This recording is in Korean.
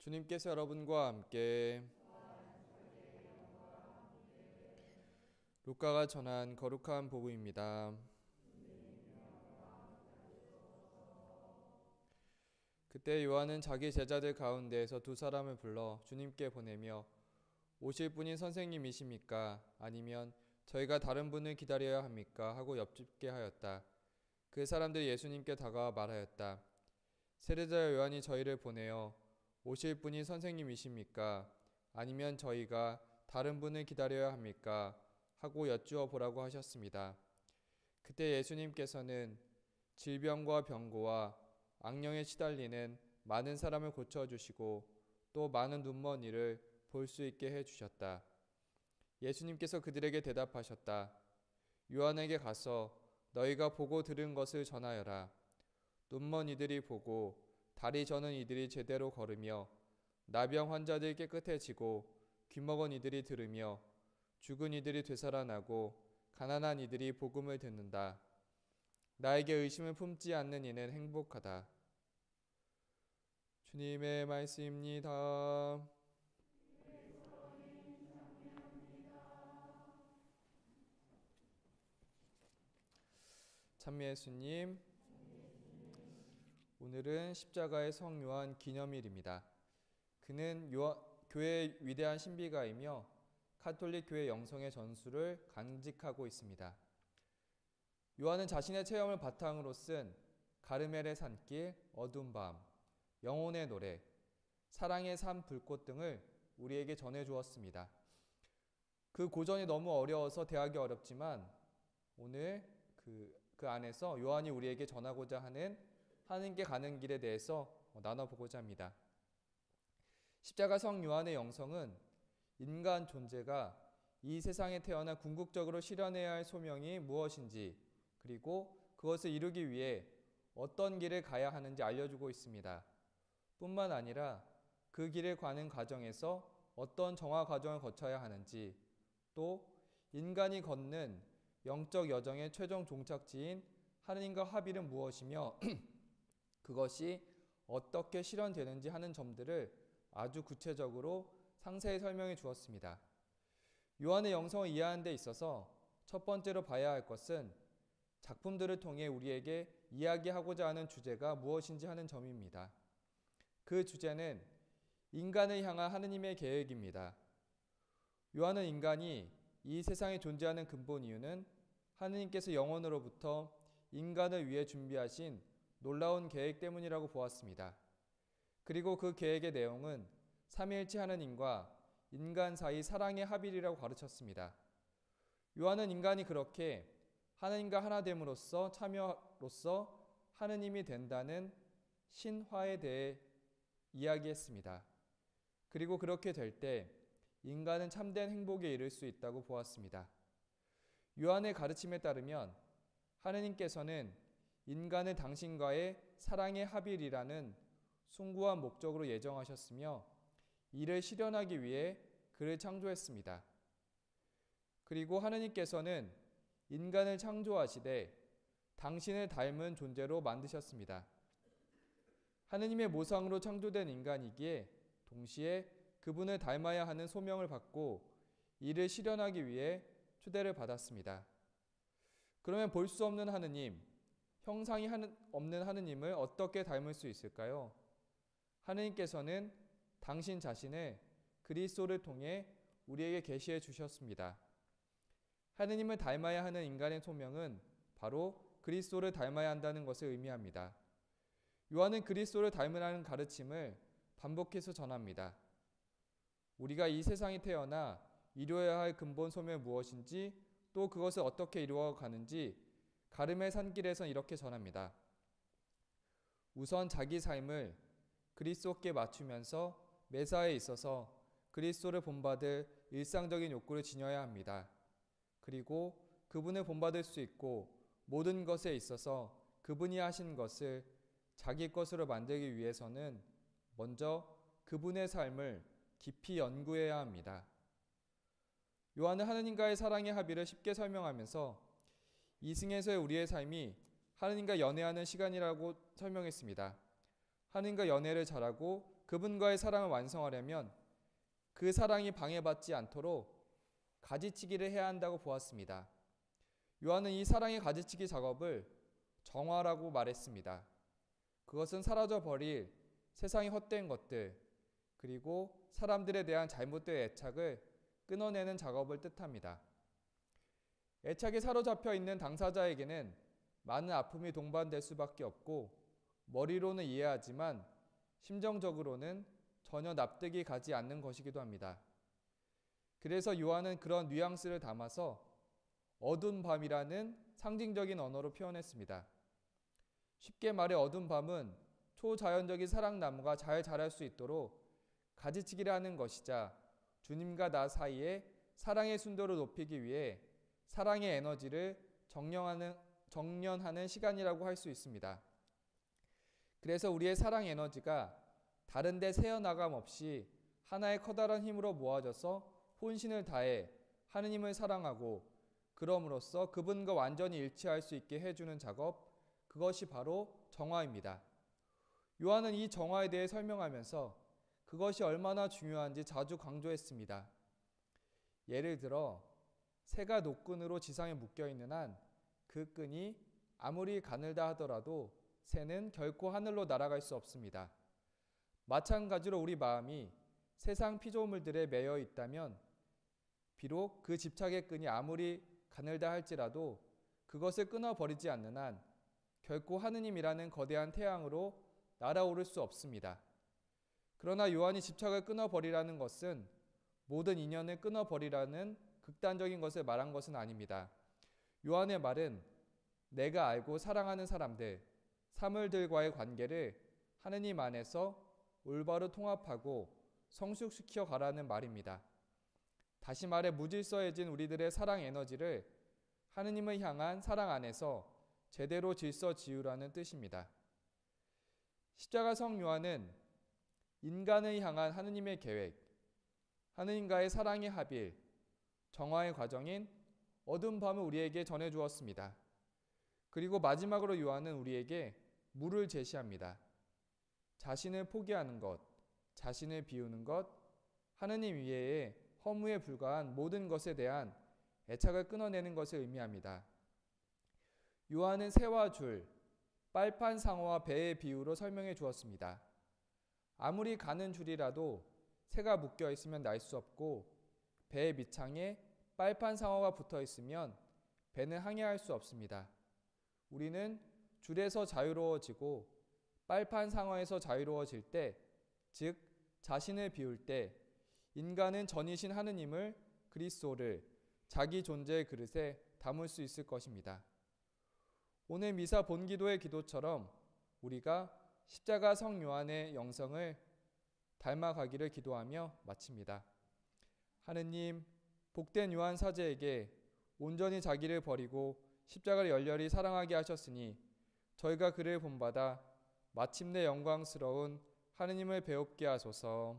주님께서 여러분과 함께 루카가 전한 거룩한 복음입니다. 그때 요한은 자기 제자들 가운데에서 두 사람을 불러 주님께 보내며 오실 분이 선생님이십니까? 아니면 저희가 다른 분을 기다려야 합니까? 하고 엽죽게 하였다. 그 사람들이 예수님께 다가와 말하였다. 세례자 요한이 저희를 보내어 오실 분이 선생님이십니까? 아니면 저희가 다른 분을 기다려야 합니까? 하고 여쭈어 보라고 하셨습니다. 그때 예수님께서는 질병과 병고와 악령에 시달리는 많은 사람을 고쳐주시고 또 많은 눈먼 이를 볼 수 있게 해주셨다. 예수님께서 그들에게 대답하셨다. 요한에게 가서 너희가 보고 들은 것을 전하여라. 눈먼 이들이 보고 다리 저는 이들이 제대로 걸으며 나병 환자들이 깨끗해지고 귀먹은 이들이 들으며 죽은 이들이 되살아나고 가난한 이들이 복음을 듣는다. 나에게 의심을 품지 않는 이는 행복하다. 주님의 말씀입니다. 찬미 예수님, 오늘은 십자가의 성 요한 기념일입니다. 그는 교회의 위대한 신비가이며 카톨릭 교회 영성의 전수를 간직하고 있습니다. 요한은 자신의 체험을 바탕으로 쓴 가르멜의 산길, 어두운 밤, 영혼의 노래, 사랑의 삶 불꽃 등을 우리에게 전해주었습니다. 그 고전이 너무 어려워서 대하기 어렵지만 오늘 그 안에서 요한이 우리에게 전하고자 하는 하나님께 가는 길에 대해서 나눠보고자 합니다. 십자가 성 요한의 영성은 인간 존재가 이 세상에 태어나 궁극적으로 실현해야 할 소명이 무엇인지 그리고 그것을 이루기 위해 어떤 길을 가야 하는지 알려주고 있습니다. 뿐만 아니라 그 길을 가는 과정에서 어떤 정화 과정을 거쳐야 하는지 또 인간이 걷는 영적 여정의 최종 종착지인 하느님과 합일은 무엇이며 그것이 어떻게 실현되는지 하는 점들을 아주 구체적으로 상세히 설명해 주었습니다. 요한의 영성을 이해하는 데 있어서 첫 번째로 봐야 할 것은 작품들을 통해 우리에게 이야기하고자 하는 주제가 무엇인지 하는 점입니다. 그 주제는 인간을 향한 하느님의 계획입니다. 요한은 인간이 이 세상에 존재하는 근본 이유는 하느님께서 영원으로부터 인간을 위해 준비하신 놀라운 계획 때문이라고 보았습니다. 그리고 그 계획의 내용은 삼위일체 하느님과 인간 사이 사랑의 합일이라고 가르쳤습니다. 요한은 인간이 그렇게 하느님과 하나됨으로써 참여로서 하느님이 된다는 신화에 대해 이야기했습니다. 그리고 그렇게 될 때 인간은 참된 행복에 이를 수 있다고 보았습니다. 요한의 가르침에 따르면 하느님께서는 인간을 당신과의 사랑의 합일이라는 숭고한 목적으로 예정하셨으며 이를 실현하기 위해 그를 창조했습니다. 그리고 하느님께서는 인간을 창조하시되 당신을 닮은 존재로 만드셨습니다. 하느님의 모상으로 창조된 인간이기에 동시에 그분을 닮아야 하는 소명을 받고 이를 실현하기 위해 초대를 받았습니다. 그러면 볼 수 없는 하느님, 형상이 없는 하느님을 어떻게 닮을 수 있을까요? 하느님께서는 당신 자신을 그리스도를 통해 우리에게 계시해 주셨습니다. 하느님을 닮아야 하는 인간의 소명은 바로 그리스도를 닮아야 한다는 것을 의미합니다. 요한은 그리스도를 닮으라는 가르침을 반복해서 전합니다. 우리가 이 세상에 태어나 이루어야 할 근본 소명이 무엇인지 또 그것을 어떻게 이루어가는지 가르멜 산길에선 이렇게 전합니다. 우선 자기 삶을 그리스도께 맞추면서 매사에 있어서 그리스도를 본받을 일상적인 욕구를 지녀야 합니다. 그리고 그분을 본받을 수 있고 모든 것에 있어서 그분이 하신 것을 자기 것으로 만들기 위해서는 먼저 그분의 삶을 깊이 연구해야 합니다. 요한은 하느님과의 사랑의 합의를 쉽게 설명하면서 이승에서의 우리의 삶이 하느님과 연애하는 시간이라고 설명했습니다. 하느님과 연애를 잘하고 그분과의 사랑을 완성하려면 그 사랑이 방해받지 않도록 가지치기를 해야 한다고 보았습니다. 요한은 이 사랑의 가지치기 작업을 정화라고 말했습니다. 그것은 사라져 버릴 세상의 헛된 것들, 그리고 사람들에 대한 잘못된 애착을 끊어내는 작업을 뜻합니다. 애착에 사로잡혀 있는 당사자에게는 많은 아픔이 동반될 수밖에 없고, 머리로는 이해하지만 심정적으로는 전혀 납득이 가지 않는 것이기도 합니다. 그래서 요한은 그런 뉘앙스를 담아서 어두운 밤이라는 상징적인 언어로 표현했습니다. 쉽게 말해 어두운 밤은 초자연적인 사랑나무가 잘 자랄 수 있도록 가지치기를 하는 것이자, 주님과 나 사이에 사랑의 순도를 높이기 위해 사랑의 에너지를 정련하는 시간이라고 할 수 있습니다. 그래서 우리의 사랑 에너지가 다른 데 새어나감 없이 하나의 커다란 힘으로 모아져서 혼신을 다해 하느님을 사랑하고, 그럼으로써 그분과 완전히 일치할 수 있게 해주는 작업, 그것이 바로 정화입니다. 요한은 이 정화에 대해 설명하면서 그것이 얼마나 중요한지 자주 강조했습니다. 예를 들어 새가 노끈으로 지상에 묶여있는 한 그 끈이 아무리 가늘다 하더라도 새는 결코 하늘로 날아갈 수 없습니다. 마찬가지로 우리 마음이 세상 피조물들에 매여 있다면 비록 그 집착의 끈이 아무리 가늘다 할지라도 그것을 끊어버리지 않는 한 결코 하느님이라는 거대한 태양으로 날아오를 수 없습니다. 그러나 요한이 집착을 끊어버리라는 것은 모든 인연을 끊어버리라는 극단적인 것을 말한 것은 아닙니다. 요한의 말은 내가 알고 사랑하는 사람들, 사물들과의 관계를 하느님 안에서 올바로 통합하고 성숙시켜 가라는 말입니다. 다시 말해 무질서해진 우리들의 사랑 에너지를 하느님을 향한 사랑 안에서 제대로 질서 지으라는 뜻입니다. 십자가 성 요한은 인간을 향한 하느님의 계획, 하느님과의 사랑의 합일, 정화의 과정인 어두운 밤을 우리에게 전해주었습니다. 그리고 마지막으로 요한은 우리에게 물을 제시합니다. 자신을 포기하는 것, 자신을 비우는 것, 하느님 이외에 허무에 불과한 모든 것에 대한 애착을 끊어내는 것을 의미합니다. 요한은 새와 줄, 빨판 상어와 배의 비유로 설명해 주었습니다. 아무리 가는 줄이라도 새가 묶여 있으면 날 수 없고, 배의 밑창에 빨판 상어가 붙어 있으면 배는 항해할 수 없습니다. 우리는 줄에서 자유로워지고 빨판 상어에서 자유로워질 때, 즉 자신을 비울 때, 인간은 전이신 하느님을, 그리스도를 자기 존재의 그릇에 담을 수 있을 것입니다. 오늘 미사 본기도의 기도처럼 우리가 십자가 성 요한의 영성을 닮아가기를 기도하며 마칩니다. 하느님, 복된 요한 사제에게 온전히 자기를 버리고 십자가를 열렬히 사랑하게 하셨으니 저희가 그를 본받아 마침내 영광스러운 하느님을 배웁게 하소서.